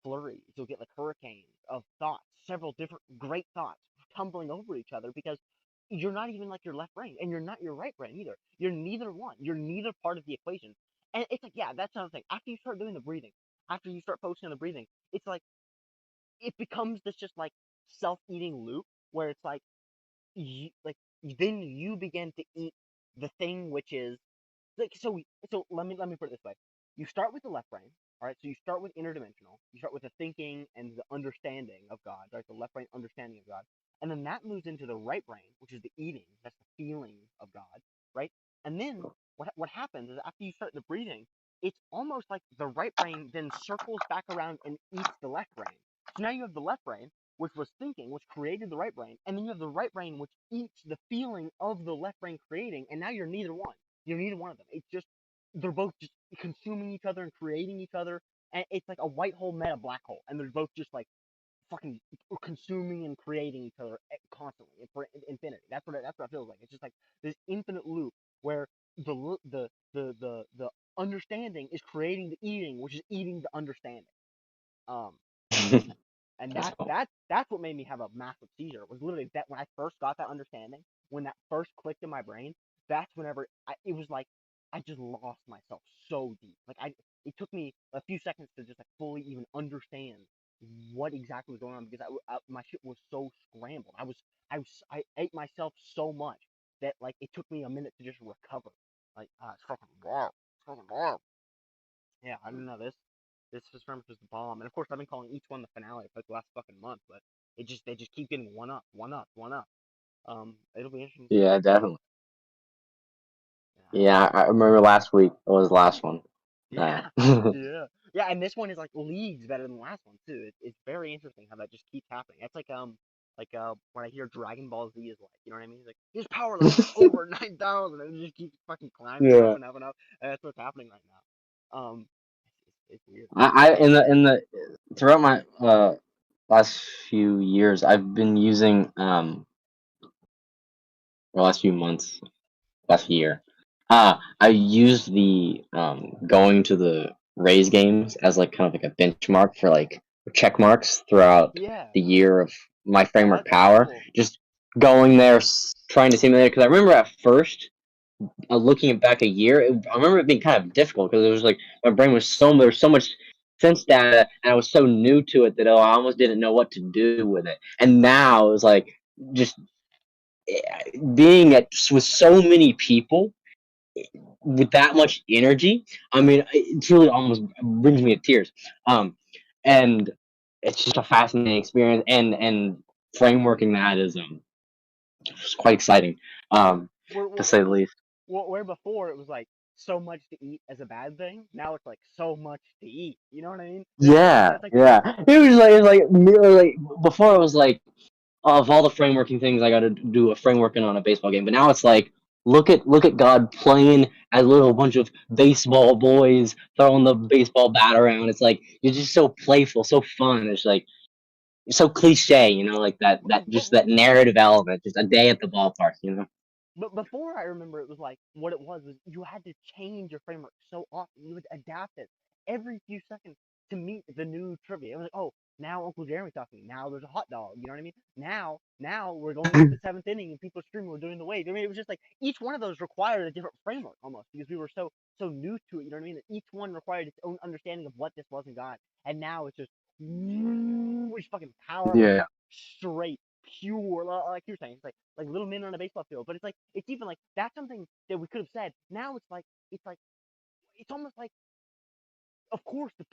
flurries. You'll get like hurricanes of thoughts, several different great thoughts tumbling over each other because you're not even like your left brain and you're not your right brain either. You're neither one. You're neither part of the equation. And it's like, yeah, that's another thing. After you start doing the breathing, after you start focusing on the breathing, it's like it becomes this just like self-eating loop where it's like then you begin to eat the thing which is like so let me put it this way. You start with the left brain, all right? So you start with interdimensional. You start with the thinking and the understanding of God, right? The left brain understanding of God. And then that moves into the right brain, which is the eating, that's the feeling of God, right? And then what happens is after you start the breathing, it's almost like the right brain then circles back around and eats the left brain. So now you have the left brain, which was thinking, which created the right brain, and then you have the right brain, which eats the feeling of the left brain creating, and now you're neither one. You're neither one of them. It's just they're both just consuming each other and creating each other, and it's like a white hole met a black hole, and they're both just like fucking consuming and creating each other constantly for infinity. That's what it feels like. It's just like this infinite loop where the understanding is creating the eating, which is eating the understanding. Um, and That's that cool. that that's what made me have a massive seizure. Was literally that when I first got that understanding, when that first clicked in my brain, that's whenever it was like I just lost myself so deep. Like it took me a few seconds to just like fully even understand what exactly was going on because my shit was so scrambled. I ate myself so much that like it took me a minute to just recover. Like it's fucking wild. It's fucking wild. Yeah, I don't know this Supremacy was the bomb, and of course I've been calling each one the finale for like the last fucking month, but they just keep getting one up, one up, one up. It'll be interesting to see. Yeah, definitely. Yeah, Yeah, I remember last week was the last one. Uh, yeah, yeah, yeah, and this one is like leagues better than the last one too. It's very interesting how that just keeps happening. It's like when I hear Dragon Ball Z is like, you know what I mean? It's like his power level is over 9,000, and it just keeps fucking climbing up yeah. and up and up. And that's what's happening right now. It's weird. I in the throughout my last few years, I've been using the last few months, last year. I used the going to the Rays games as like kind of like a benchmark for like check marks throughout Yeah, the year of my oh, framework that's power. cool. Just going there, trying to simulate it. Because I remember at first, looking back a year, I remember it being kind of difficult because it was like my brain was there was so much sense data, and I was so new to it that I almost didn't know what to do with it. And now it was like just being with so many people with that much energy. I mean, it truly almost brings me to tears. And it's just a fascinating experience, and frameworking that is it's quite exciting, Where, to where, say the least. where before it was like so much to eat as a bad thing, now it's like so much to eat. You know what I mean? Yeah, That's like the yeah. difference. It was like like before it was like of all the frameworking things I got to do a frameworking on a baseball game, but now it's like look at God playing as a little bunch of baseball boys throwing the baseball bat around. It's like you're just so playful, so fun. It's like so cliche, like that But just that narrative element, just a day at the ballpark. but before I remember it was like what it was you had to change your framework so often. You would adapt it every few seconds to meet the new trivia. It was like, oh, now Uncle Jeremy's talking. Now there's a hot dog. You know what I mean? Now we're going into the seventh inning and people are screaming. We're doing the wave. I mean, it was just like each one of those required a different framework almost because we were so new to it. You know what I mean? That each one required its own understanding of what this was in God. And now it's just which fucking powerful, Yeah. straight, pure. Like you're saying, it's like little men on a baseball field. But it's like it's even like that's something that we could have said. Now it's like it's almost like of course the